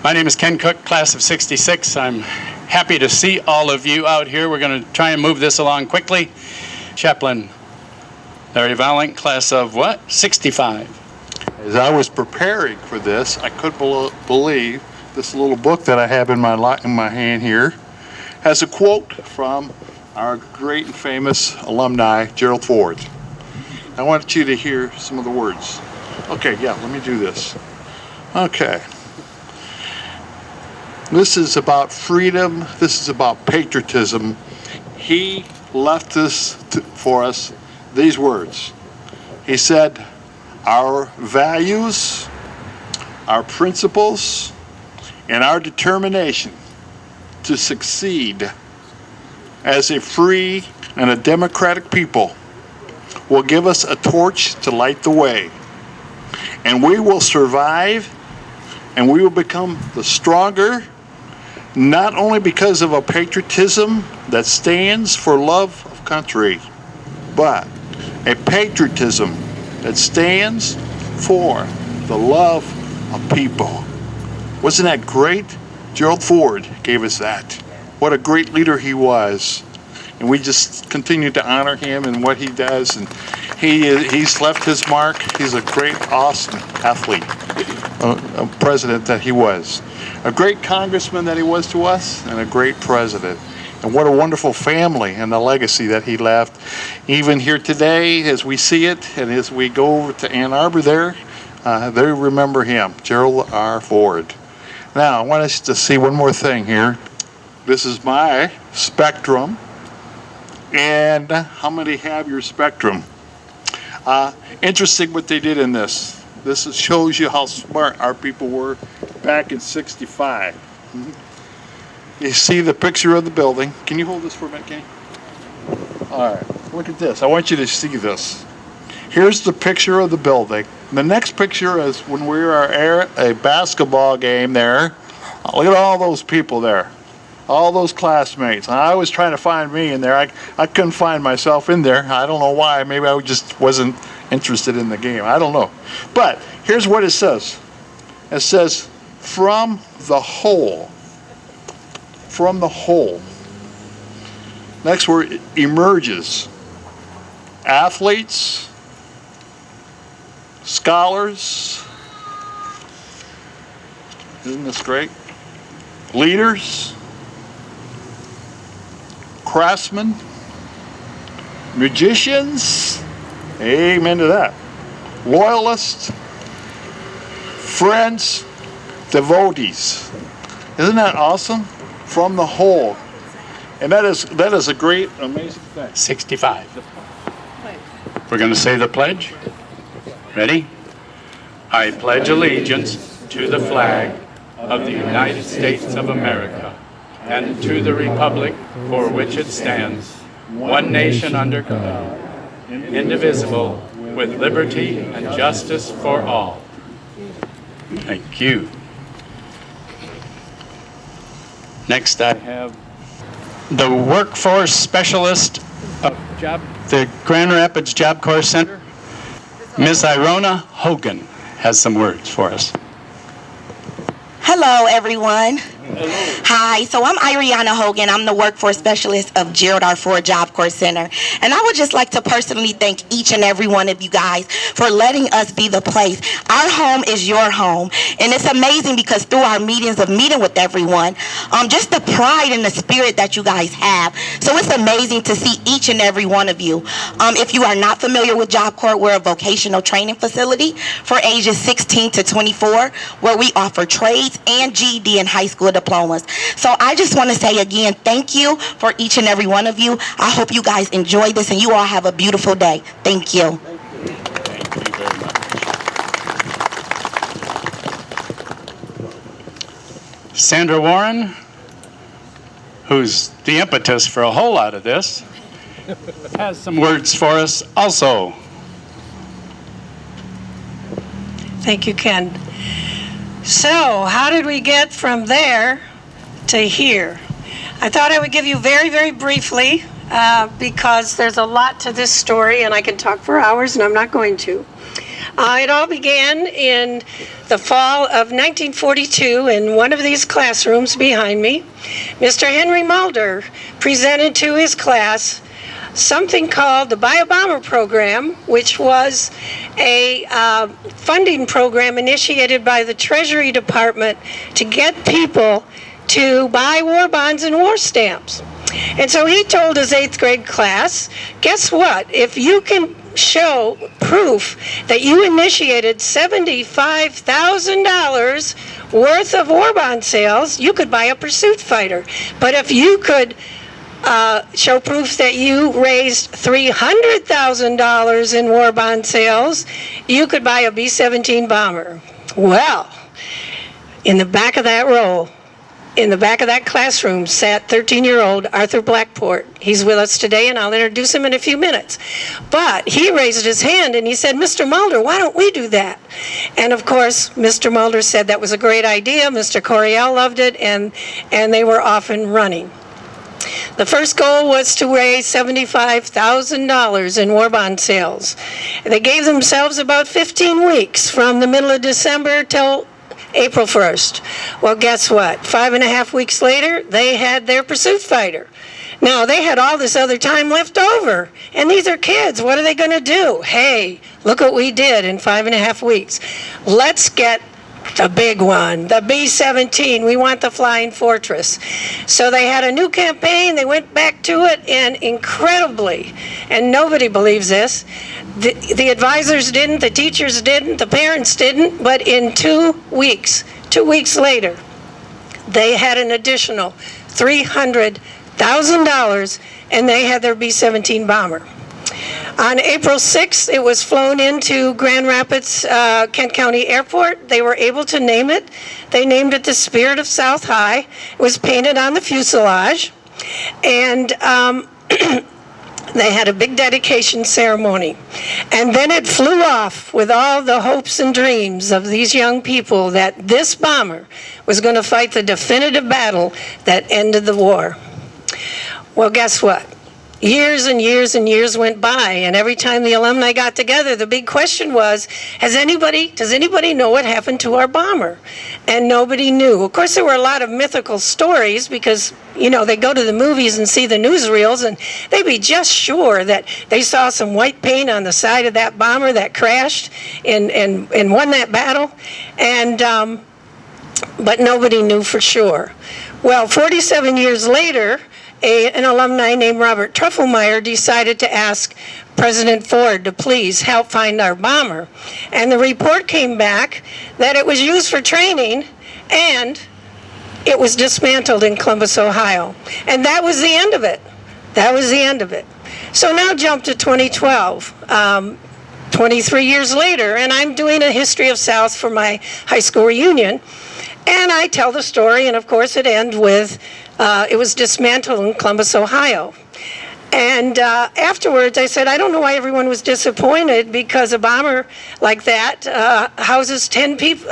My name is Ken Cook, class of 66. I'm happy to see all of you out here. We're going to try and move this along quickly. Chaplain Larry Valink, class of what? 65. As I was preparing for this, I couldn't believe this little book that I have in my hand here has a quote from our great and famous alumni, Gerald Ford. I want you to hear some of the words. Okay, yeah, let me do this. Okay. This is about freedom. This is about patriotism. He left for us these words. He said, our values, our principles, and our determination to succeed as a free and a democratic people will give us a torch to light the way. And we will survive, and we will become the stronger, not only because of a patriotism that stands for love of country, but a patriotism that stands for the love of people. Wasn't that great? Gerald Ford gave us that. What a great leader he was. And we just continue to honor him and what he does. And he's left his mark. He's a great, awesome athlete, a president that he was. A great congressman that he was to us, and a great president. And what a wonderful family and the legacy that he left. Even here today, as we see it, and as we go over to Ann Arbor there, they remember him, Gerald R. Ford. Now, I want us to see one more thing here. This is my spectrum. And how many have your spectrum? Interesting what they did in this. This shows you how smart our people were back in 65. You see the picture of the building. Can you hold this for a minute, Kenny? All right, look at this. I want you to see this. Here's the picture of the building. The next picture is when we were at a basketball game there. Look at all those people there. All those classmates. I was trying to find me in there. I couldn't find myself in there. I don't know why. Maybe I just wasn't interested in the game. I don't know. But here's what it says. It says, from the whole. From the whole. Next word, emerges. Athletes, scholars. Isn't this great? Leaders, craftsmen, magicians, amen to that, loyalists, friends, devotees. Isn't that awesome? From the whole. And that is a great, amazing thing. 65. We're going to say the pledge. Ready? I pledge allegiance to the flag of the United States of America and to the republic for which it stands, one nation under God, indivisible, with liberty and justice for all. Thank you. Next, I have the workforce specialist of the Grand Rapids Job Corps Center. Ms. Irona Hogan has some words for us. Hello, everyone. Hi, so I'm Iriana Hogan. I'm the workforce specialist of Gerald R. Ford Job Corps Center. And I would just like to personally thank each and every one of you guys for letting us be the place. Our home is your home. And it's amazing because through our meetings of meeting with everyone, just the pride and the spirit that you guys have. So it's amazing to see each and every one of you. If you are not familiar with Job Corps, we're a vocational training facility for ages 16 to 24, where we offer trades and GED and high school diplomas. So I just want to say again, thank you for each and every one of you. I hope you guys enjoy this and you all have a beautiful day. Thank you. Thank you very much. Sandra Warren, who's the impetus for a whole lot of this, has some words for us also. Thank you, Ken. So, how did we get from there to here? I thought I would give you very, very briefly, because there's a lot to this story, and I can talk for hours, and I'm not going to. It all began in the fall of 1942 in one of these classrooms behind me. Mr. Henry Mulder presented to his class something called the Buy a Bomber Program, which was a funding program initiated by the Treasury Department to get people to buy war bonds and war stamps. And so he told his 8th grade class, guess what? If you can show proof that you initiated $75,000 worth of war bond sales, you could buy a pursuit fighter. But if you could show proof that you raised $300,000 in war bond sales, you could buy a B-17 bomber. Well, in the back of that row, in the back of that classroom sat 13-year-old Arthur Blackport. He's with us today, and I'll introduce him in a few minutes. But he raised his hand and he said, Mr. Mulder, why don't we do that? And of course, Mr. Mulder said that was a great idea. Mr. Coryell loved it, and they were off and running. The first goal was to raise $75,000 in war bond sales. They gave themselves about 15 weeks from the middle of December till April 1st. Well, guess what? 5.5 weeks later, they had their pursuit fighter. Now, they had all this other time left over, and these are kids. What are they going to do? Hey, look what we did in 5.5 weeks. Let's get the big one, the B-17. We want the Flying Fortress. So they had a new campaign. They went back to it, and incredibly, and nobody believes this, the advisors didn't, the teachers didn't, the parents didn't, but in 2 weeks later, they had an additional $300,000, and they had their B-17 bomber. On April 6th, it was flown into Grand Rapids, Kent County Airport. They were able to name it. They named it the Spirit of South High. It was painted on the fuselage, and they had a big dedication ceremony. And then it flew off with all the hopes and dreams of these young people that this bomber was going to fight the definitive battle that ended the war. Well, guess what? Years and years and years went by, and every time the alumni got together, the big question was, does anybody know what happened to our bomber? And nobody knew. Of course, there were a lot of mythical stories because, they go to the movies and see the newsreels, and they'd be just sure that they saw some white paint on the side of that bomber that crashed and won that battle. And but nobody knew for sure. Well, 47 years later, an alumni named Robert Trufflemeyer decided to ask President Ford to please help find our bomber. And the report came back that it was used for training and it was dismantled in Columbus, Ohio. And that was the end of it. That was the end of it. So now jump to 2012. 23 years later, and I'm doing a history of South for my high school reunion. And I tell the story, and of course it ends with, it was dismantled in Columbus, Ohio. And afterwards I said, I don't know why everyone was disappointed, because a bomber like that houses 10 people,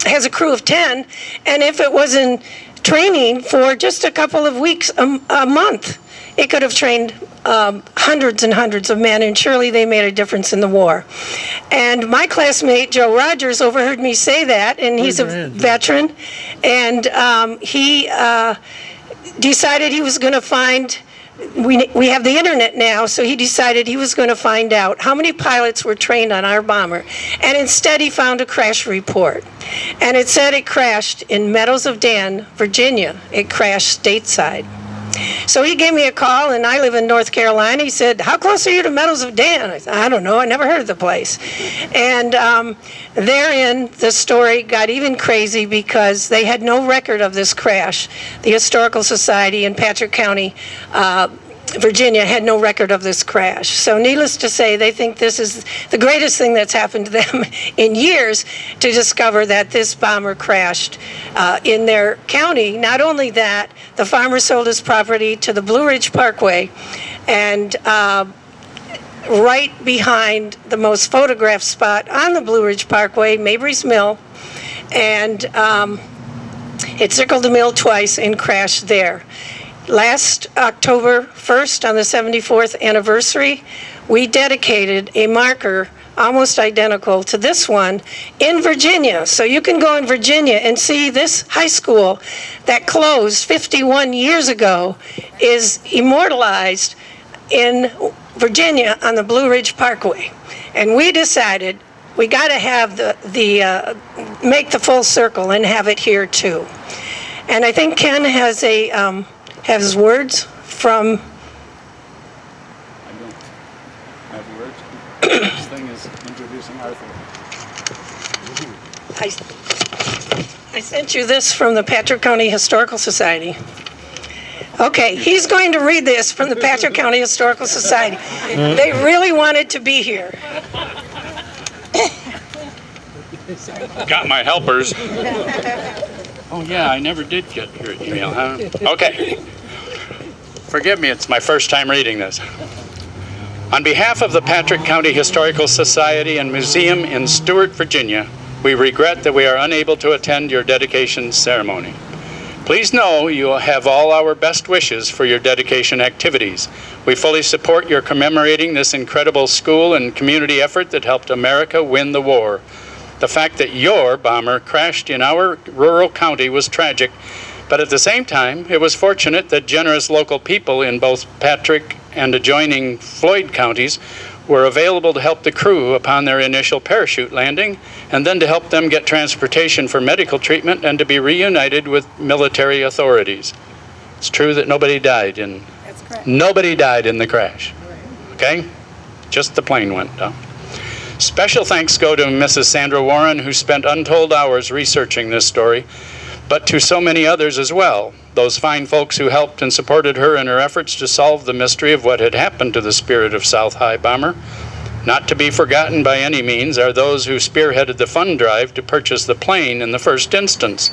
has a crew of 10, and if it was in training for just a couple of weeks, a month, it could have trained hundreds and hundreds of men, and surely they made a difference in the war. And my classmate, Joe Rogers, overheard me say that, and he's a veteran, and he decided he was going to find, we have the internet now, so he decided he was going to find out how many pilots were trained on our bomber. And instead he found a crash report. And it said it crashed in Meadows of Dan, Virginia. It crashed stateside. So he gave me a call, and I live in North Carolina. He said, how close are you to Meadows of Dan? I said, I don't know. I never heard of the place. And therein, the story got even crazy because they had no record of this crash. The Historical Society in Patrick County, Virginia, had no record of this crash. So needless to say, they think this is the greatest thing that's happened to them in years, to discover that this bomber crashed in their county. Not only that, the farmer sold his property to the Blue Ridge Parkway, and right behind the most photographed spot on the Blue Ridge Parkway, Mabry's Mill, and it circled the mill twice and crashed there. Last October 1st, on the 74th anniversary, we dedicated a marker almost identical to this one in Virginia. So you can go in Virginia and see this high school that closed 51 years ago is immortalized in Virginia on the Blue Ridge Parkway. And we decided we got to have make the full circle and have it here too. And I think Ken has has words from. I have words. This thing is introducing Arthur. I sent you this from the Patrick County Historical Society. Okay, he's going to read this from the Patrick County Historical Society. They really wanted to be here. Got my helpers. Oh yeah, I never did get your email, huh? Okay. Forgive me, it's my first time reading this. On behalf of the Patrick County Historical Society and Museum in Stuart, Virginia, we regret that we are unable to attend your dedication ceremony. Please know you have all our best wishes for your dedication activities. We fully support your commemorating this incredible school and community effort that helped America win the war. The fact that your bomber crashed in our rural county was tragic, but at the same time, it was fortunate that generous local people in both Patrick and adjoining Floyd counties were available to help the crew upon their initial parachute landing, and then to help them get transportation for medical treatment and to be reunited with military authorities. It's true that nobody died in the crash. Okay? Just the plane went down. Special thanks go to Mrs. Sandra Warren, who spent untold hours researching this story, but to so many others as well, those fine folks who helped and supported her in her efforts to solve the mystery of what had happened to the Spirit of South High bomber. Not to be forgotten by any means are those who spearheaded the fund drive to purchase the plane in the first instance.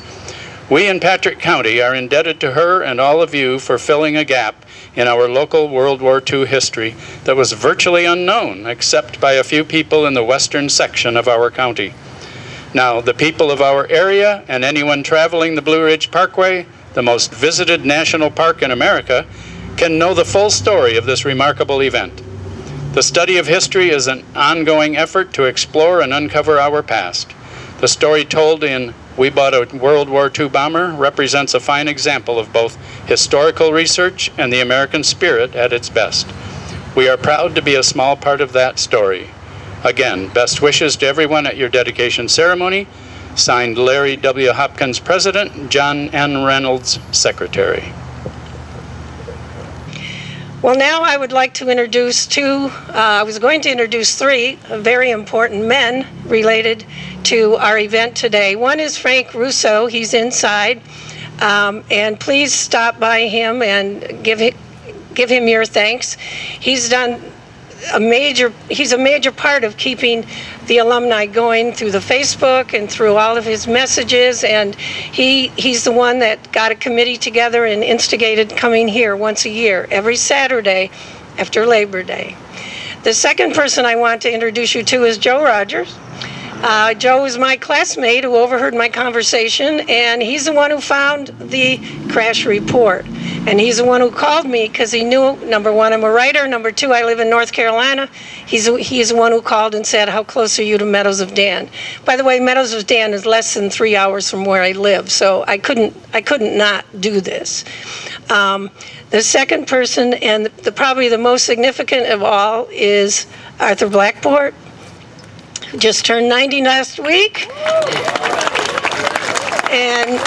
We in Patrick County are indebted to her and all of you for filling a gap in our local World War II history that was virtually unknown except by a few people in the western section of our county. Now, the people of our area and anyone traveling the Blue Ridge Parkway, the most visited national park in America, can know the full story of this remarkable event. The study of history is an ongoing effort to explore and uncover our past. The story told in We Bought a World War II Bomber represents a fine example of both historical research and the American spirit at its best. We are proud to be a small part of that story. Again, best wishes to everyone at your dedication ceremony. Signed, Larry W. Hopkins, President, John N. Reynolds, Secretary. Well, now I would like to introduce I was going to introduce three very important men related to our event today. One is Frank Russo. He's inside. And please stop by him and give him your thanks. He's a major part of keeping the alumni going through the Facebook and through all of his messages, and he's the one that got a committee together and instigated coming here once a year, every Saturday after Labor Day. The second person I want to introduce you to is Joe Rogers. Joe is my classmate who overheard my conversation, and he's the one who found the crash report. And he's the one who called me because he knew, number one, I'm a writer. Number two, I live in North Carolina. He's the one who called and said, how close are you to Meadows of Dan? By the way, Meadows of Dan is less than 3 hours from where I live, so I couldn't not do this. The second person, and probably the most significant of all, is Arthur Blackport, who just turned 90 last week. And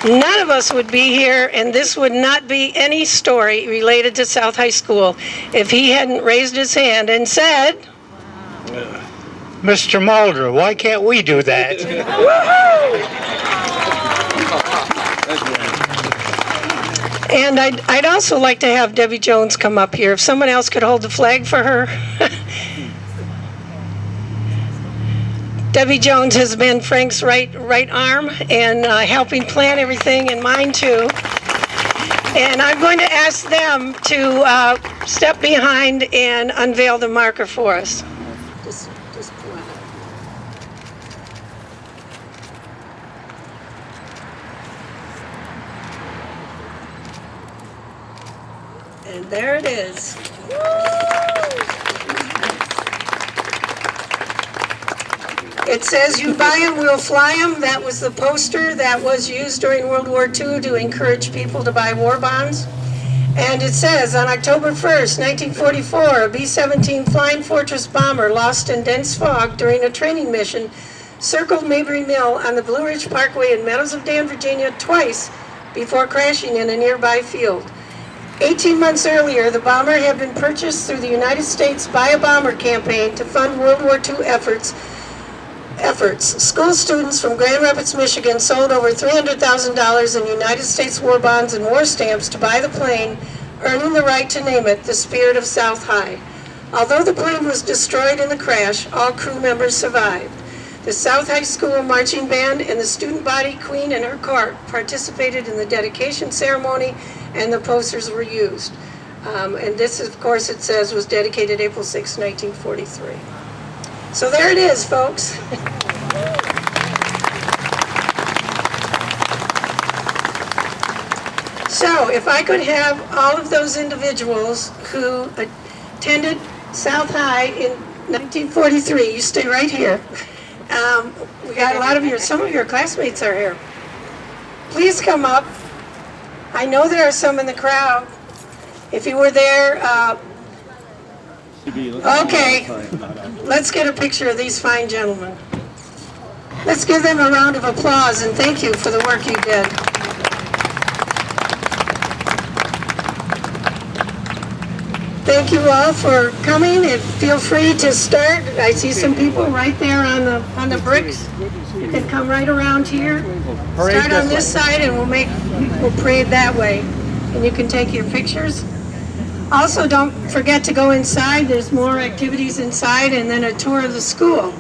none of us would be here, and this would not be any story related to South High School if he hadn't raised his hand and said, Mr. Mulder, why can't we do that? And I'd also like to have Debbie Jones come up here. If someone else could hold the flag for her. Debbie Jones has been Frank's right arm and helping plan everything, and mine too. And I'm going to ask them to step behind and unveil the marker for us. Just pull it up. And there it is. It says, "You buy 'em, we'll fly 'em." That was the poster that was used during World War II to encourage people to buy war bonds. And it says, on October 1st, 1944, a B-17 Flying Fortress bomber lost in dense fog during a training mission circled Mabry Mill on the Blue Ridge Parkway in Meadows of Dan, Virginia, twice before crashing in a nearby field. 18 months earlier, the bomber had been purchased through the United States Buy a Bomber campaign to fund World War II efforts. School students from Grand Rapids, Michigan sold over $300,000 in United States war bonds and war stamps to buy the plane, earning the right to name it the Spirit of South High. Although the plane was destroyed in the crash, all crew members survived. The South High School marching band and the student body Queen and her court participated in the dedication ceremony, and the posters were used. And this, of course, it says was dedicated April 6, 1943. So there it is, folks. So if I could have all of those individuals who attended South High in 1943, you stay right here. We got a lot of some of your classmates are here. Please come up. I know there are some in the crowd. If you were there, okay, let's get a picture of these fine gentlemen. Let's give them a round of applause and thank you for the work you did. Thank you all for coming, and feel free to start. I see some people right there on the bricks. You can come right around here. Start on this side and we'll parade that way. And you can take your pictures. Also, don't forget to go inside. There's more activities inside, and then a tour of the school.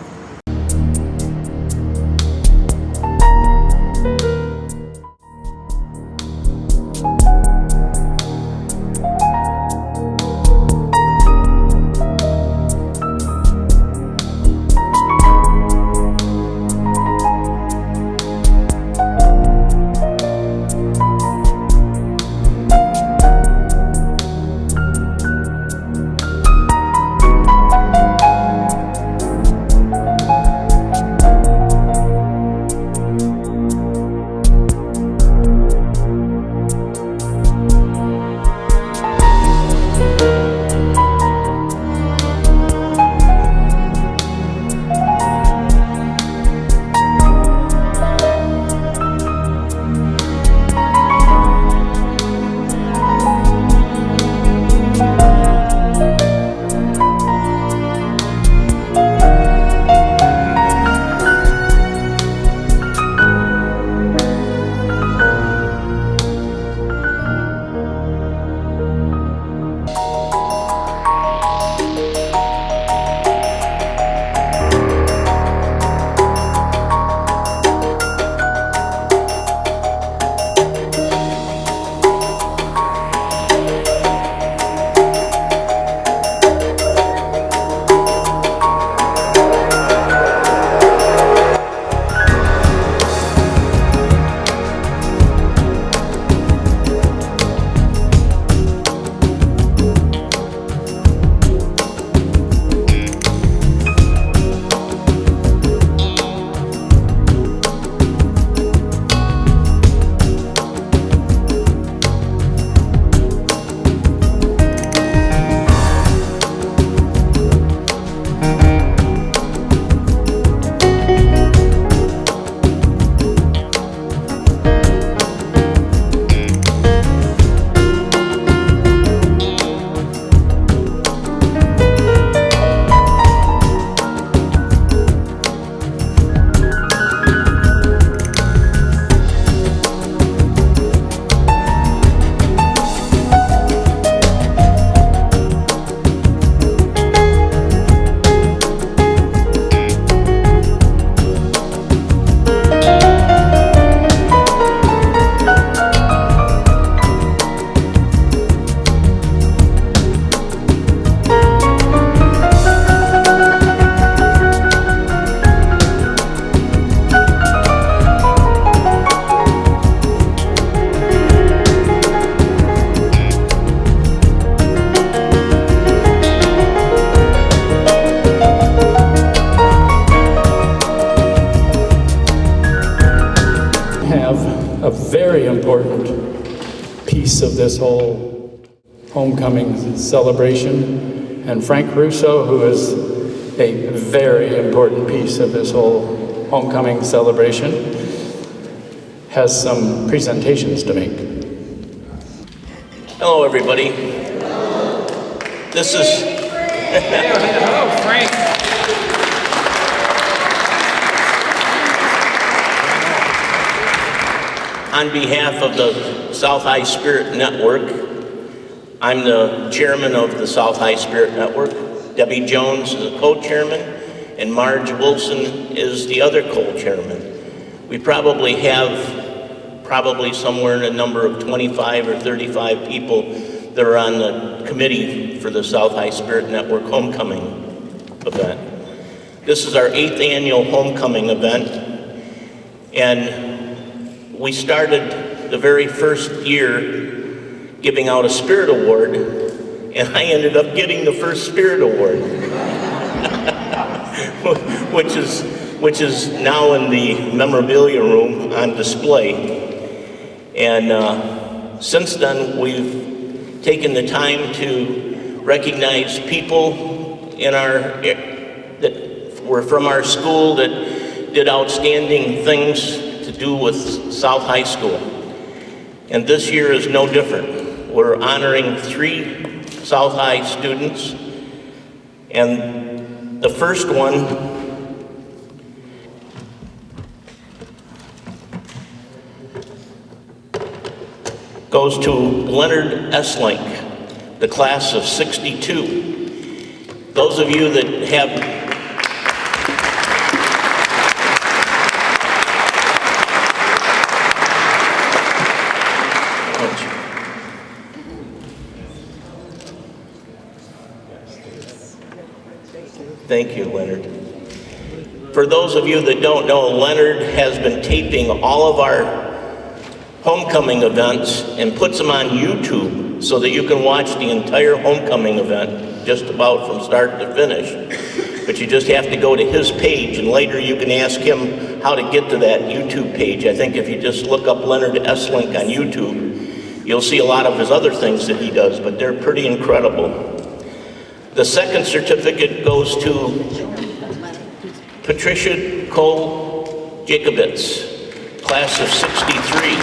have a very important piece of this whole homecoming celebration, and Frank Russo, who is a very important piece of this whole homecoming celebration, has some presentations to make. Hello, everybody. This is... Hello, Frank. On behalf of the South High Spirit Network, I'm the chairman of the South High Spirit Network. Debbie Jones is the co-chairman, and Marge Wilson is the other co-chairman. We probably have somewhere in a number of 25 or 35 people that are on the committee for the South High Spirit Network Homecoming event. This is our 8th annual homecoming event, and we started the very first year giving out a Spirit Award, and I ended up getting the first Spirit Award, which is now in the memorabilia room on display. And since then, we've taken the time to recognize people in that were from our school that did outstanding things to do with South High School. And this year is no different. We're honoring 3 South High students, and the first one goes to Leonard Esslink, the class of '62. Those of you that have Thank you, Leonard. For those of you that don't know, Leonard has been taping all of our homecoming events and puts them on YouTube so that you can watch the entire homecoming event just about from start to finish. But you just have to go to his page, and later you can ask him how to get to that YouTube page. I think if you just look up Leonard Esslink on YouTube, you'll see a lot of his other things that he does, but they're pretty incredible. The second certificate goes to Patricia Cole Jacobitz, class of '63.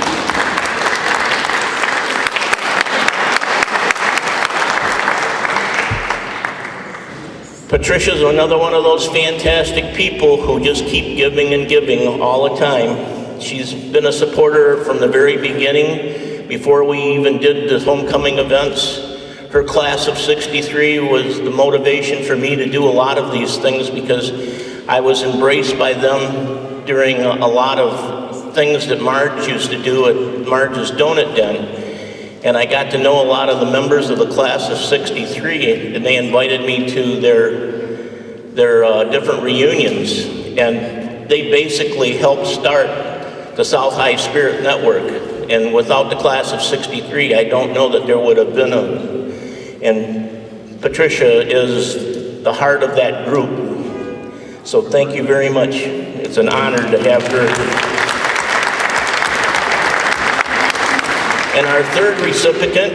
Patricia's another one of those fantastic people who just keep giving and giving all the time. She's been a supporter from the very beginning, before we even did the homecoming events. Her class of '63 was the motivation for me to do a lot of these things, because I was embraced by them during a lot of things that Marge used to do at Marge's Donut Den. And I got to know a lot of the members of the class of '63, and they invited me to their different reunions. And they basically helped start the South High Spirit Network. And without the class of '63, I don't know that there would have been a... And Patricia is the heart of that group. So thank you very much. It's an honor to have her. And our third recipient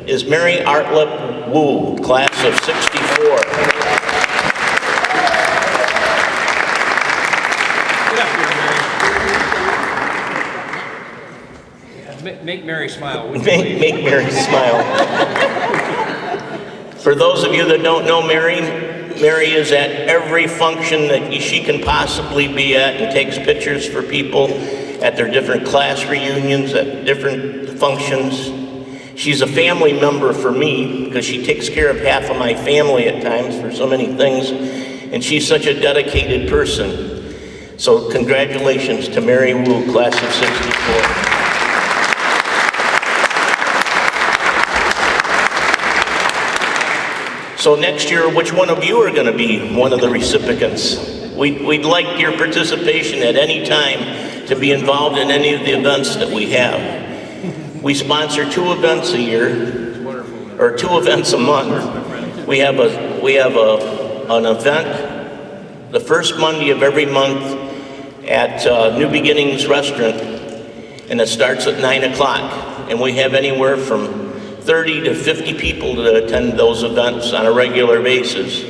is Mary Artlip Wu, class of '64. Make Mary smile. Make Mary smile. For those of you that don't know Mary is at every function that she can possibly be at and takes pictures for people at their different class reunions, at different functions. She's a family member for me because she takes care of half of my family at times for so many things, and she's such a dedicated person. So congratulations to Mary Wu, class of '64. So next year, which one of you are going to be one of the recipients? We'd like your participation at any time to be involved in any of the events that we have. We sponsor 2 events a year, or 2 events a month. We have an event the first Monday of every month at New Beginnings Restaurant, and it starts at 9 o'clock. And we have anywhere from 30 to 50 people that attend those events on a regular basis.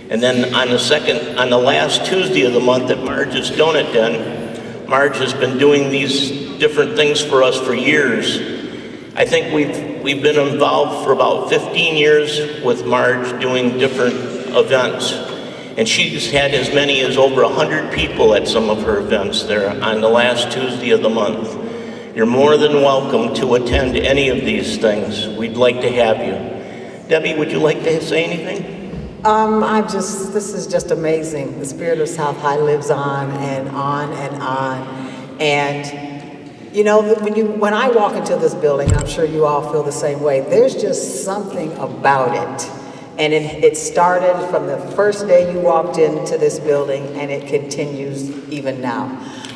And then on the last Tuesday of the month at Marge's Donut Den, Marge has been doing these different things for us for years. I think we've been involved for about 15 years with Marge doing different events. And she's had as many as over 100 people at some of her events there on the last Tuesday of the month. You're more than welcome to attend any of these things. We'd like to have you. Debbie, would you like to say anything? This is just amazing. The spirit of South High lives on and on and on. And you know, when I walk into this building, I'm sure you all feel the same way, there's just something about it. And it started from the first day you walked into this building, and it continues even now.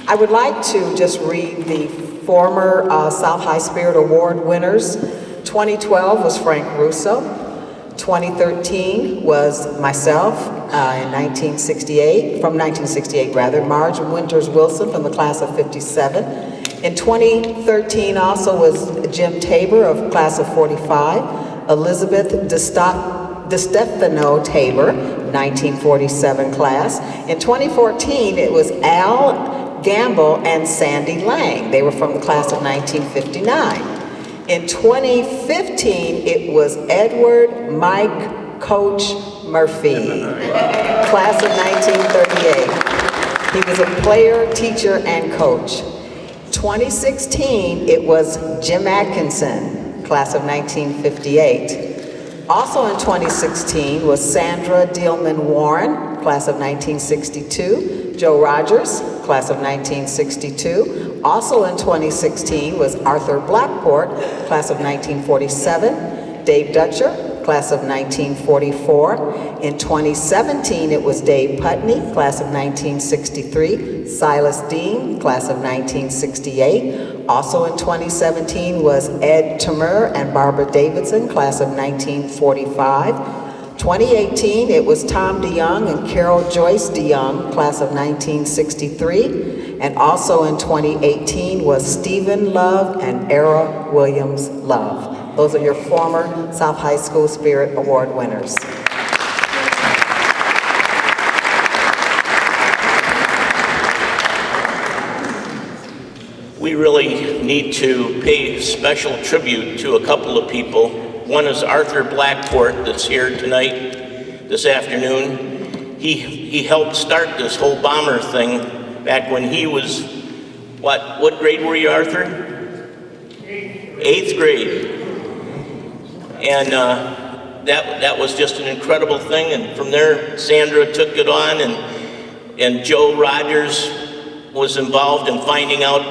I would like to just read the former South High Spirit Award winners. 2012 was Frank Russo. 2013 was myself from 1968 rather, Marge Winters Wilson from the class of 57. In 2013 also was Jim Tabor of class of 45, Elizabeth DeStefano Tabor, 1947 class. In 2014 it was Al Gamble and Sandy Lang. They were from the class of 1959. In 2015, it was Edward Mike Coach Murphy, class of 1938. He was a player, teacher, and coach. 2016, it was Jim Atkinson, class of 1958. Also in 2016 was Sandra Dillman Warren, class of 1962, Joe Rogers, class of 1962. Also in 2016 was Arthur Blackport, class of 1947, Dave Dutcher, class of 1944. In 2017 it was Dave Putney, class of 1963, Silas Dean, class of 1968. Also in 2017 was Ed Tamur and Barbara Davidson, class of 1945. 2018, it was Tom DeYoung and Carol Joyce DeYoung, class of 1963. And also in 2018 was Stephen Love and Era Williams Love. Those are your former South High School Spirit Award winners. We really need to pay special tribute to a couple of people. One is Arthur Blackport that's here tonight, this afternoon. He helped start this whole bomber thing back when he was, what grade were you, Arthur? 8th grade. And that was just an incredible thing. And from there, Sandra took it on, and Joe Rogers was involved in finding out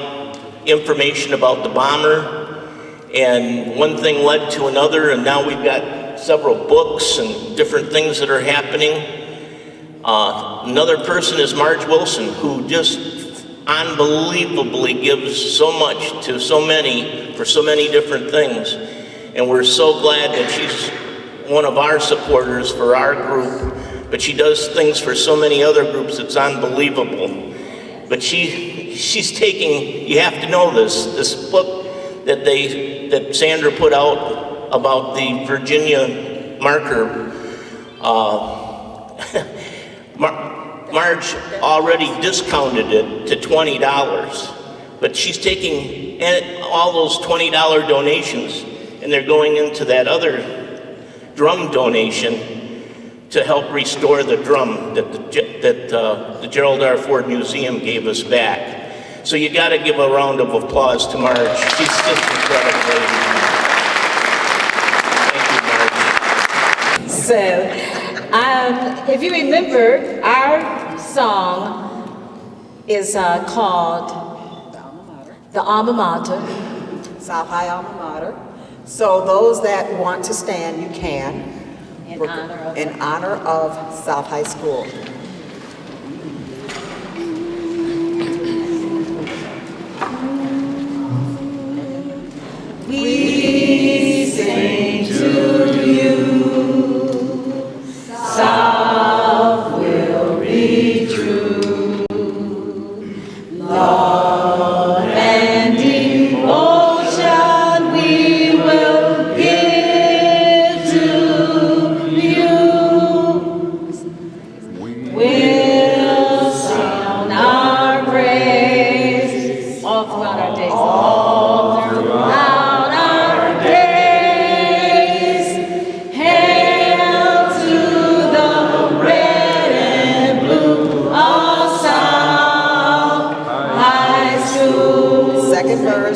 information about the bomber. And one thing led to another, and now we've got several books and different things that are happening. Another person is Marge Wilson, who just unbelievably gives so much to so many for so many different things. And we're so glad that she's one of our supporters for our group, but she does things for so many other groups, it's unbelievable. But she's taking, you have to know this book that Sandra put out about the Virginia marker. Marge already discounted it to $20, but she's taking all those $20 donations and they're going into that other drum donation to help restore the drum that the Gerald R. Ford Museum gave us back. So you got to give a round of applause to Marge. She's just incredible. Thank you, Marge. So, if you remember, our song is called The Alma Mater. South High Alma Mater. So those that want to stand, you can. In honor of South High School. We sing to you, South will be true, love and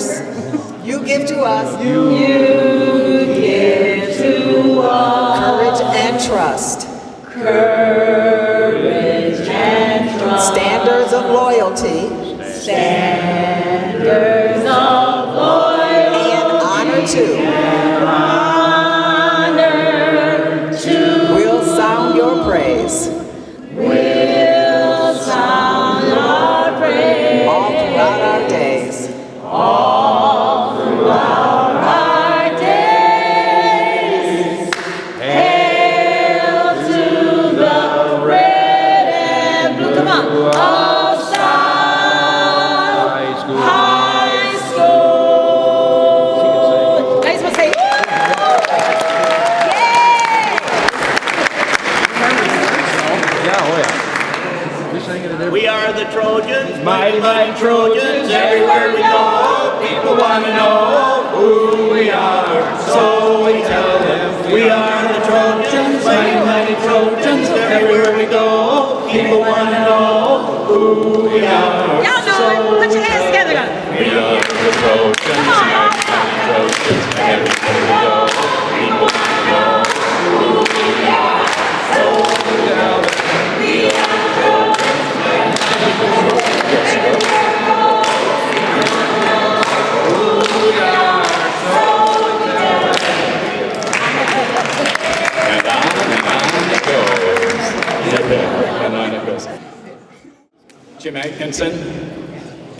verse. You give to us. You give to us. Courage and trust. Courage and trust. Standards of loyalty. Standards of loyalty. And honor to. Honor to. We'll sound your praise. We'll sound our praise. All throughout our days. All throughout our days. Hail to the red and blue. Come on. Of South High School. Guys, we'll say. We are the Trojans, mighty, mighty Trojans. Everywhere we go, people want to know who we are. So we tell them we are the Trojans, mighty, mighty Trojans. Everywhere we go, people want to know who we are. Y'all know it. Put your hands together. We are the Trojans, mighty, mighty Trojans. Everywhere we go, people want to know who we are. So we tell them we are the Trojans. And on it goes. Jim Atkinson,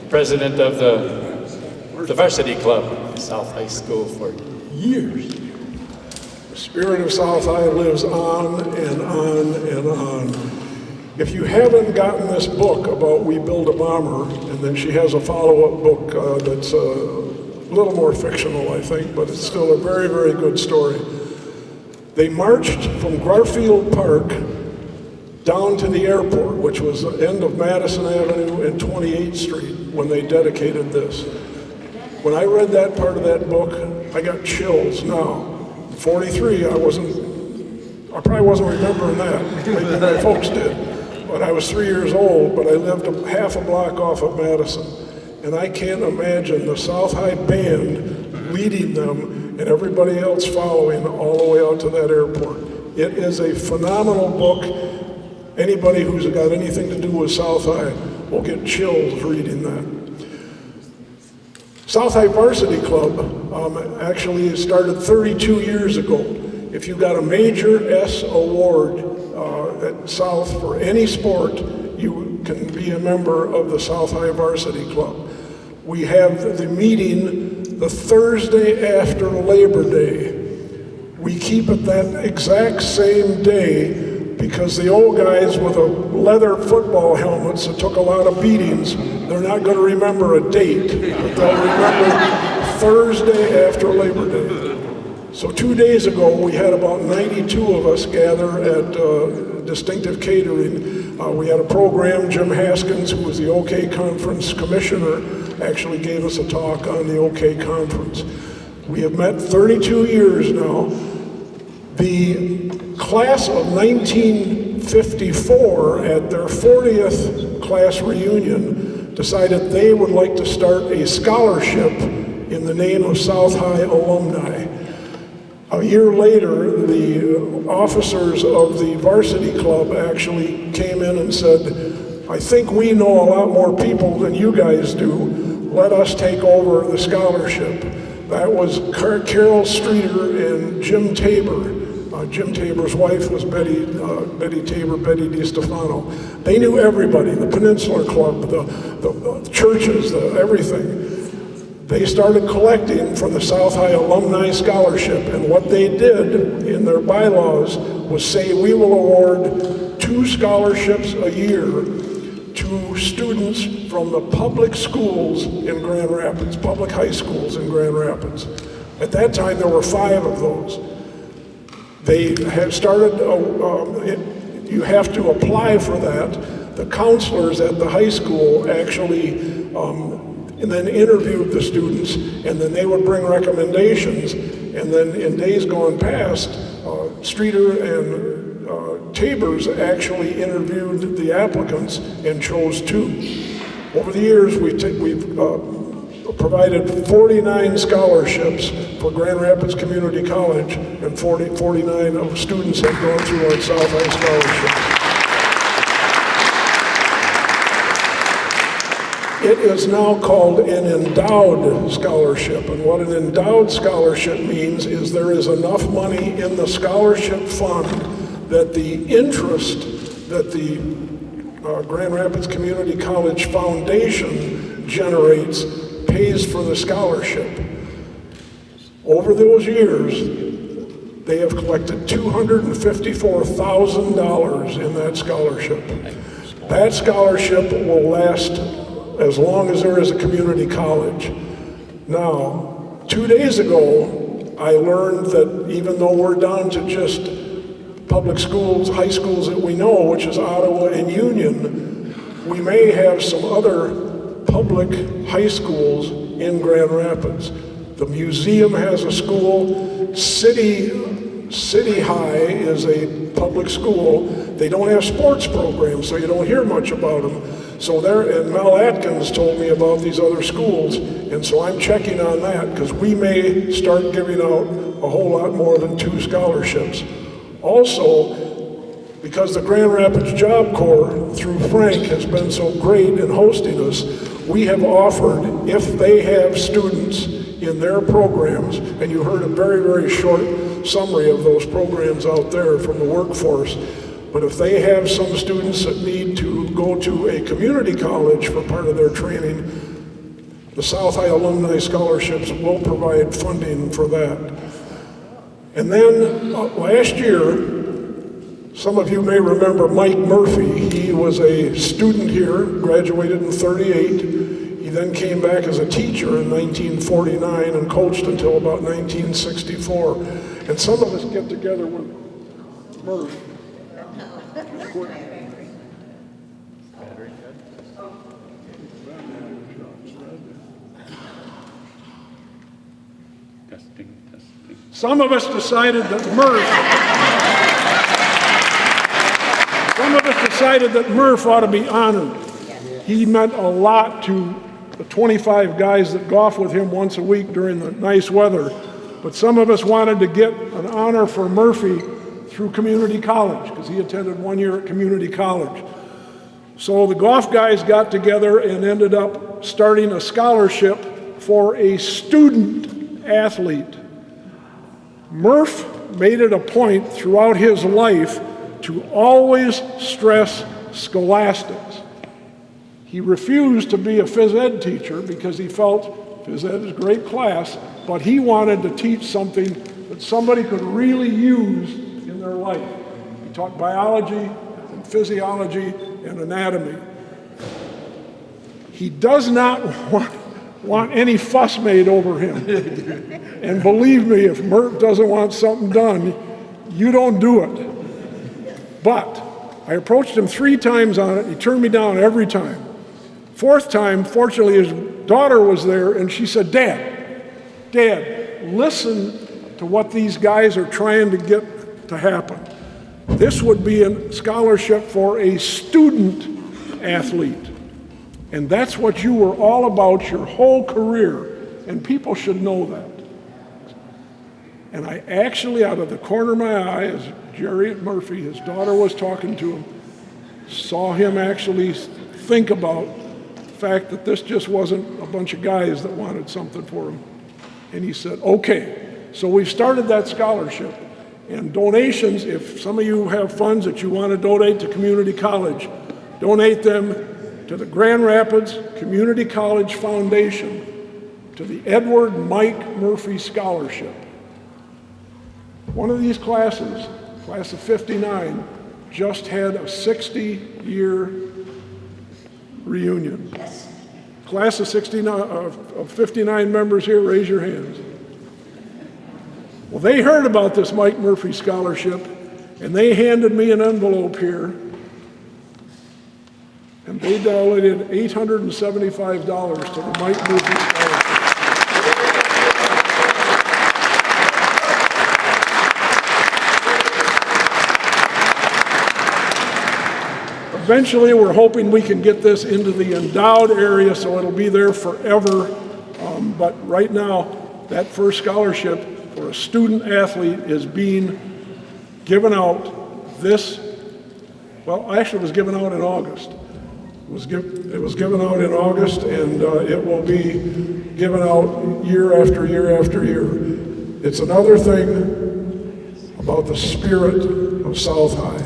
president of the Varsity Club, South High School for years. The spirit of South High lives on and on and on. If you haven't gotten this book about We Build a Bomber, and then she has a follow-up book that's a little more fictional, I think, but it's still a very, very good story. They marched from Garfield Park down to the airport, which was the end of Madison Avenue and 28th Street, when they dedicated this. When I read that part of that book, I got chills. Now, 43, I probably wasn't remembering that. Maybe my folks did. But I was 3 years old, but I lived half a block off of Madison. And I can't imagine the South High Band leading them and everybody else following all the way out to that airport. It is a phenomenal book. Anybody who's got anything to do with South High will get chills reading that. South High Varsity Club actually started 32 years ago. If you got a major S award at South for any sport, you can be a member of the South High Varsity Club. We have the meeting the Thursday after Labor Day. We keep it that exact same day because the old guys with the leather football helmets that took a lot of beatings, they're not going to remember a date, but they'll remember Thursday after Labor Day. So 2 days ago, we had about 92 of us gather at Distinctive Catering. We had a program. Jim Haskins, who was the OK Conference commissioner, actually gave us a talk on the OK Conference. We have met 32 years now. The class of 1954, at their 40th class reunion, decided they would like to start a scholarship in the name of South High alumni. A year later, the officers of the varsity club actually came in and said, I think we know a lot more people than you guys do. Let us take over the scholarship. That was Carol Streeter and Jim Tabor. Jim Tabor's wife was Betty Tabor, Betty DiStefano. They knew everybody, the Peninsula Club, the churches, everything. They started collecting for the South High Alumni Scholarship, and what they did in their bylaws was say we will award 2 scholarships a year to students from the public schools in Grand Rapids, public high schools in Grand Rapids. At that time, there were 5 of those. They have started, you have to apply for that. The counselors at the high school actually and then interviewed the students, and then they would bring recommendations. And then in days gone past, Streeter and Tabors actually interviewed the applicants and chose 2. Over the years, we've provided 49 scholarships for Grand Rapids Community College, and 49 of students have gone through our South High scholarships. It is now called an endowed scholarship, and what an endowed scholarship means is there is enough money in the scholarship fund that the interest that the Grand Rapids Community College Foundation generates pays for the scholarship. Over those years, they have collected $254,000 in that scholarship. That scholarship will last as long as there is a community college. Now, 2 days ago, I learned that even though we're down to just public schools, high schools that we know, which is Ottawa and Union, we may have some other public high schools in Grand Rapids. The museum has a school. City High is a public school. They don't have sports programs, so you don't hear much about them. So and Mel Atkins told me about these other schools, and so I'm checking on that because we may start giving out a whole lot more than 2 scholarships. Also, because the Grand Rapids Job Corps through Frank has been so great in hosting us, we have offered, if they have students in their programs, and you heard a very, very short summary of those programs out there from the workforce, but if they have some students that need to go to a community college for part of their training, the South High Alumni Scholarships will provide funding for that. And then last year, some of you may remember Mike Murphy. He was a student here, graduated in '38. He then came back as a teacher in 1949 and coached until about 1964. And some of us get together with Murph. Some of us decided that Murph ought to be honored. He meant a lot to the 25 guys that golf with him once a week during the nice weather. But some of us wanted to get an honor for Murphy through community college, because he attended 1 year at community college. So the golf guys got together and ended up starting a scholarship for a student athlete. Murph made it a point throughout his life to always stress scholastics. He refused to be a phys ed teacher because he felt phys ed is a great class, but he wanted to teach something that somebody could really use in their life. He taught biology and physiology and anatomy. He does not want any fuss made over him. And believe me, if Murph doesn't want something done, you don't do it. But I approached him 3 times on it. He turned me down every time. 4th time, fortunately, his daughter was there, and she said, Dad, listen to what these guys are trying to get to happen. This would be a scholarship for a student athlete. And that's what you were all about your whole career, and people should know that. And I actually, out of the corner of my eye, as Jerry Murphy, his daughter was talking to him, saw him actually think about the fact that this just wasn't a bunch of guys that wanted something for him. And he said, okay. So we've started that scholarship. And donations, if some of you have funds that you want to donate to community college, donate them to the Grand Rapids Community College Foundation, to the Edward Mike Murphy Scholarship. One of these classes, class of '59, just had a 60-year reunion. Yes. Class of 59 members here, raise your hands. Well, they heard about this Mike Murphy Scholarship, and they handed me an envelope here, and they donated $875 to the Mike Murphy Scholarship. Eventually, we're hoping we can get this into the endowed area so it'll be there forever But right now, that first scholarship for a student athlete is being given out actually it was given out in August. It was given out in August, and it will be given out year after year after year. It's another thing about the spirit of South High.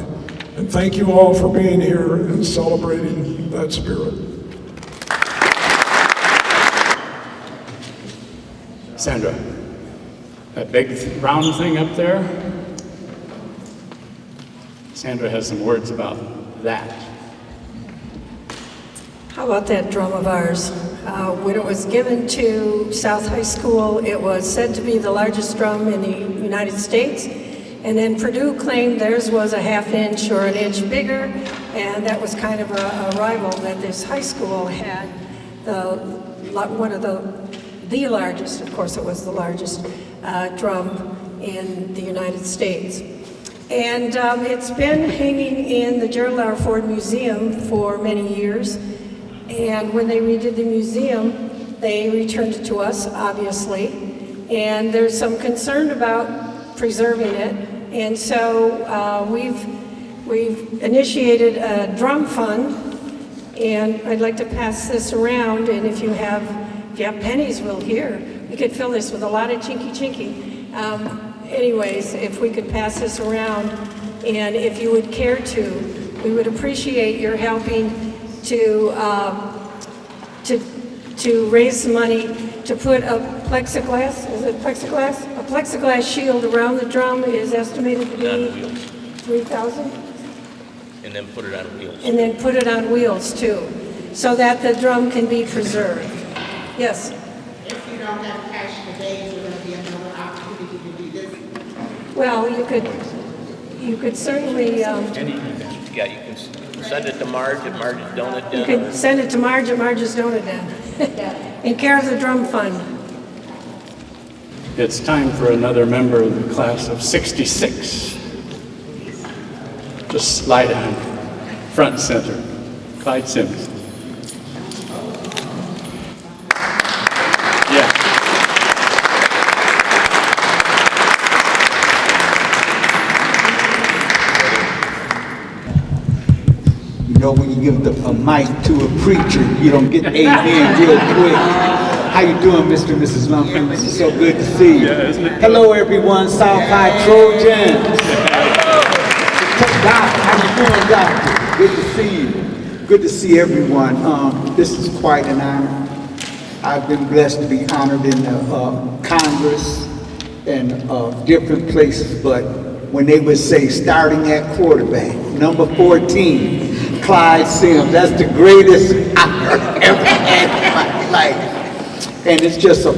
And thank you all for being here and celebrating that spirit. Sandra, that big round thing up there, Sandra has some words about that. How about that drum of ours? When it was given to South High School, it was said to be the largest drum in the United States. And then Purdue claimed theirs was a ½ inch or an inch bigger, and that was kind of a rival that this high school had. One of the largest, of course it was the largest drum in the United States. And it's been hanging in the Gerald R. Ford Museum for many years. And when they redid the museum, they returned it to us, obviously. And there's some concern about preserving it. And so we've initiated a drum fund. And I'd like to pass this around. And if you have pennies, we'll hear. We could fill this with a lot of chinky. Anyways, if we could pass this around, and if you would care to, we would appreciate your helping to raise some money to put a plexiglass, is it plexiglass? A plexiglass shield around the drum is estimated to be $3,000. And then put it on wheels. And then put it on wheels too, so that the drum can be preserved. Yes? If you don't have cash today, is there going to be another opportunity to do this? Well, you could certainly, Yeah, you can send it to Marge at Marge's Donut Den. you could send it to Marge at Marge's Donut Den, in care of the drum fund. It's time for another member of the class of '66. Just slide down, front and center, Clyde Sims. Yeah. You know, when you give a mic to a preacher, you don't get amen real quick. How you doing, Mr. and Mrs. Lumpkin? It's so good to see you. Hello, everyone, South High Trojans. Doc, how you doing, Doctor? Good to see you. Good to see everyone. This is quite an honor. I've been blessed to be honored in Congress and different places, but when they would say starting at quarterback, number 14, Clyde Sims, that's the greatest honor I've ever had in my life. And it's just a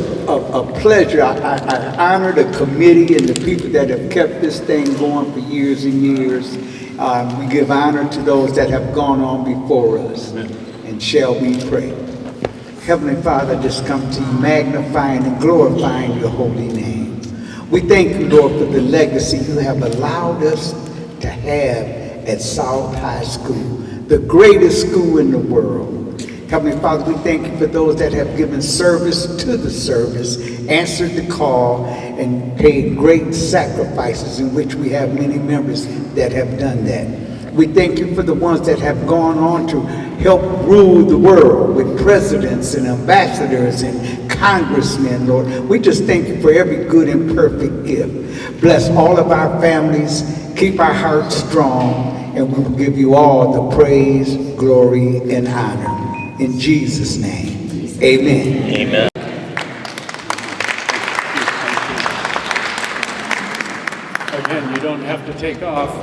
pleasure. I honor the committee and the people that have kept this thing going for years and years. We give honor to those that have gone on before us. And shall we pray. Heavenly Father, just come to you, magnifying and glorifying your holy name. We thank you, Lord, for the legacy you have allowed us to have at South High School, the greatest school in the world. Heavenly Father, we thank you for those that have given service to the service, answered the call, and paid great sacrifices, in which we have many members that have done that. We thank you for the ones that have gone on to help rule the world with presidents and ambassadors and congressmen, Lord. We just thank you for every good and perfect gift. Bless all of our families, keep our hearts strong, and we will give you all the praise, glory, and honor. In Jesus' name, amen. Amen. Again, you don't have to take off.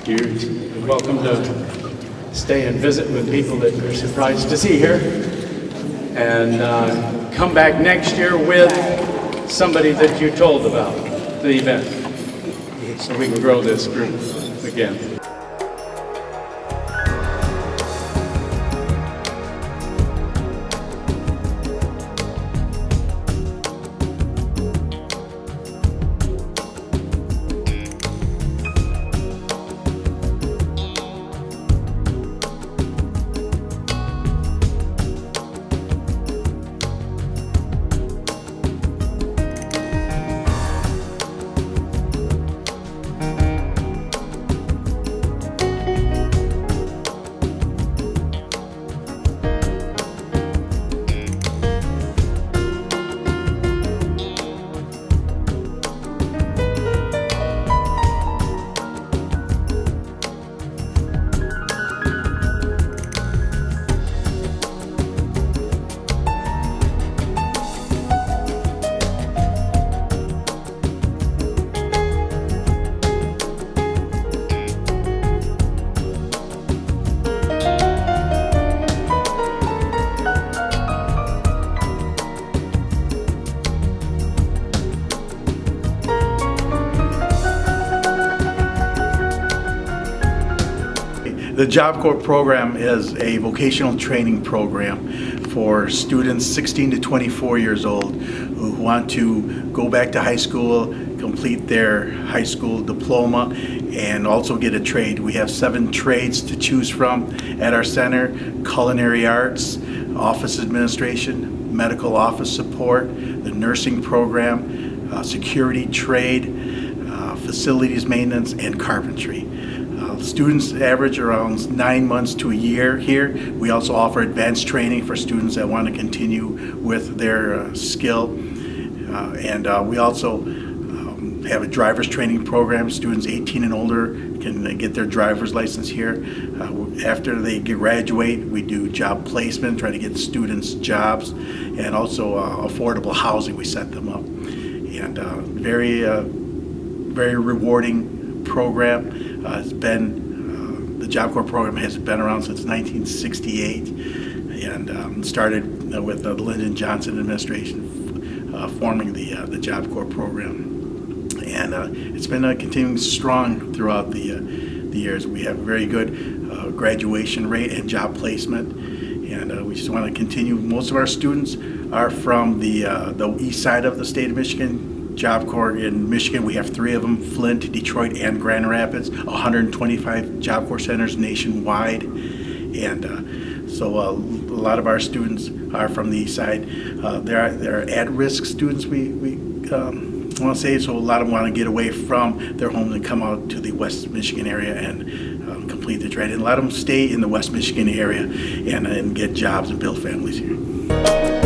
You're welcome to stay and visit with people that you're surprised to see here. And come back next year with somebody that you told about the event, so we can grow this group again. The Job Corps program is a vocational training program for students 16 to 24 years old who want to go back to high school, complete their high school diploma, and also get a trade. We have 7 trades to choose from at our center: culinary arts, office administration, medical office support, the nursing program, security trade, facilities maintenance, and carpentry. Students average around 9 months to a year here. We also offer advanced training for students that want to continue with their skill. We also have a driver's training program. Students 18 and older can get their driver's license here. After they graduate, we do job placement, try to get students jobs, and also affordable housing. We set them up. And very rewarding program. It's been, the Job Corps program has been around since 1968 and started with the Lyndon Johnson administration forming the Job Corps program. And it's been continuing strong throughout the years. We have a very good graduation rate and job placement, and we just want to continue. Most of our students are from the east side of the state of Michigan. Job Corps in Michigan, we have 3 of them: Flint, Detroit, and Grand Rapids. 125 Job Corps centers nationwide, and so a lot of our students are from the east side. They're at-risk students. We want to say, so a lot of them want to get away from their homes and come out to the West Michigan area and complete their trade. And a lot of them stay in the West Michigan area and get jobs and build families here.